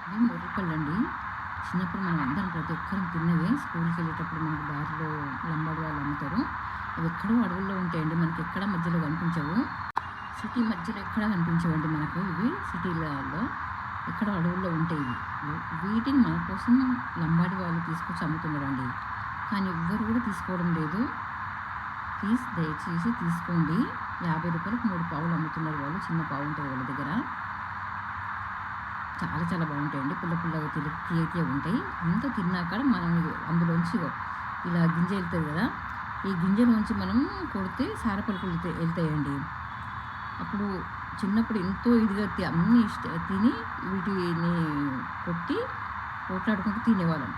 ఇవి మొర్రిపళ్ళండి. చిన్నప్పుడు మనం అందరం ప్రతి ఒక్కరం తిన్నవే. స్కూల్‌కి వెళ్ళేటప్పుడు మనకు దారిలో లంబాడి వాళ్ళు అమ్ముతారు. అవి ఎక్కడో అడవుల్లో ఉంటాయండి. మనకి ఎక్కడ మధ్యలో కనిపించవు. సిటీ మధ్యలో ఎక్కడా కనిపించవండి మనకు ఇవి. సిటీలలో ఎక్కడో అడవుల్లో ఉంటాయి ఇవి. వీటిని మన కోసం లంబాడి వాళ్ళు తీసుకొచ్చి అమ్ముతున్నారండి. కానీ ఎవ్వరు కూడా తీసుకోవడం లేదు. ప్లీజ్ దయచేసి తీసుకోండి. రూ. 50కి 3 పావులు అమ్ముతున్నారు వాళ్ళు. చిన్న పావు ఉంటుంది వాళ్ళ దగ్గర. చాలా చాలా బాగుంటాయండి. పుల్ల పుల్లగా తీయగా ఉంటాయి. అంతా తిన్నాక మనం అందులోంచి ఇలా గింజ వెళ్తుంది కదా, ఈ గింజలోంచి మనం కొడితే సార పలుకులు వెళ్తాయండి. అప్పుడు చిన్నప్పుడు ఎంతో ఇదిగా అన్నీ తిని వీటిని కొట్టి పోట్లాడుకుంటూ తినేవాళ్ళం.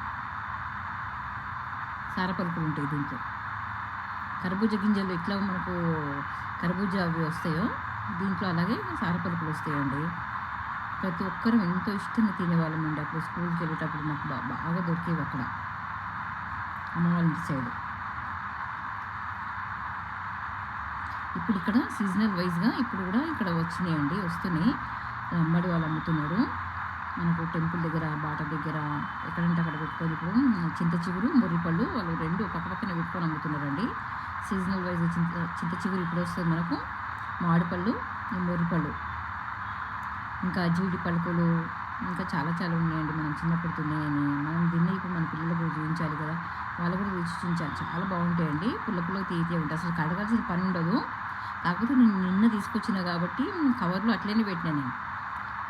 సార పలుకులు ఉంటాయి దీంట్లో. కర్బూజ గింజలు ఎట్లా మనకు కర్బూజా అవి వస్తాయో దీంట్లో అలాగే సార పలుకులు వస్తాయండి. ప్రతి ఒక్కరం ఎంతో ఇష్టంగా తినేవాళ్ళమండి. అప్పుడు స్కూల్‌కి వెళ్ళేటప్పుడు మాకు బాగా దొరికేవి అక్కడ అమ్మ వాళ్ళ ఇంటి సైడ్. ఇప్పుడు ఇక్కడ సీజనల్ వైజ్‌గా ఇప్పుడు కూడా ఇక్కడ వచ్చినాయండి, వస్తున్నాయి. అమ్మడి వాళ్ళు అమ్ముతున్నారు. మనకు టెంపుల్ దగ్గర, బాట దగ్గర ఎక్కడంటే అక్కడ పెట్టుకొని ఇప్పుడు చింత చిగురు, మొర్రిపళ్ళు వాళ్ళు 2 పక్క పక్కన పెట్టుకొని అమ్ముతున్నారండి. సీజనల్ వైజ్ చింత చిగురు ఇప్పుడు వస్తుంది మనకు. మామిడిపళ్ళు, ఈ మొర్రిపళ్ళు, ఇంకా జీడి పలుకులు, ఇంకా చాలా చాలా ఉన్నాయండి. మనం చిన్నప్పుడు తిన్నాయని మనం తిన్న ఇప్పుడు మన పిల్లలకు చూపించాలి కదా, వాళ్ళు కూడా రుచి చూపించాలి. చాలా బాగుంటాయండి. పుల్ల పుల్లగా తీయ ఉంటాయి. అసలు కడగాల్సిన పని ఉండదు. కాకపోతే నేను నిన్న తీసుకొచ్చిన కాబట్టి కవర్లో అట్లనే పెట్టినా నేను.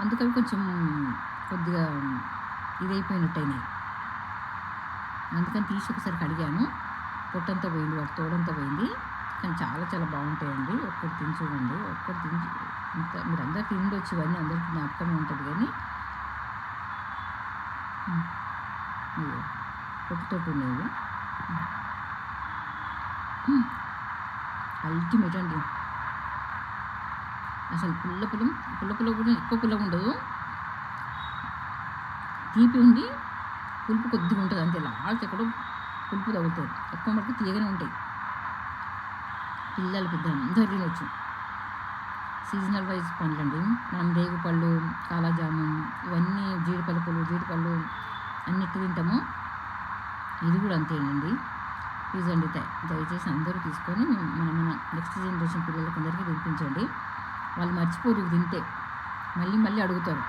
అందుకవి కొంచెం కొద్దిగా ఇదైపోయినట్టయినాయి. అందుకని తీసి ఒకసారి కడిగాను. పొట్టంతా పోయింది, వాటి తోడంతా పోయింది. కానీ చాలా చాలా బాగుంటాయండి. ఒక్కటి తిని చూడండి. ఒక్కటి తిని ఇంత మీరు అందరు తిండొచ్చు, ఇవన్నీ అందరికీ జ్ఞాపకమే ఉంటుంది. కానీ పొట్టుతోటి ఉండేవి అల్టిమేట్ అండి. అసలు పుల్ల కూడా ఎక్కువ పుల్లగా ఉండదు. తీపి ఉండి పులుపు కొద్దిగా ఉంటుంది అంతే. లాస్ట్ ఎక్కడో పులుపు తగులుతుంది. ఎక్కువ మటుకు తీయగానే ఉంటాయి. పిల్లలు పెద్ద అందరు తినొచ్చు. సీజనల్ వైజ్ పండ్లండి. మనం రేగు పళ్ళు, కాలాజామున్, ఇవన్నీ జీడిపళ్ళు అన్నిటి తింటాము. ఇది కూడా అంతేనండి. ప్లీజ్ అండి, దయచేసి అందరూ తీసుకొని మన నెక్స్ట్ జనరేషన్ పిల్లలకి అందరికీ తినిపించండి. వాళ్ళు మర్చిపోరు ఇవి తింటే, మళ్ళీ మళ్ళీ అడుగుతారు.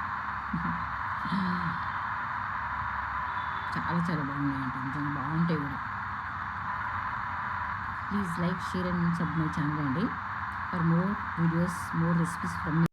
చాలా చాలా బాగున్నాయండి, నిజంగా బాగుంటాయి కూడా. ప్లీజ్ లైక్, షేర్ అండ్ సబ్ మై ఛానల్ అండి. For more videos, more recipes from me.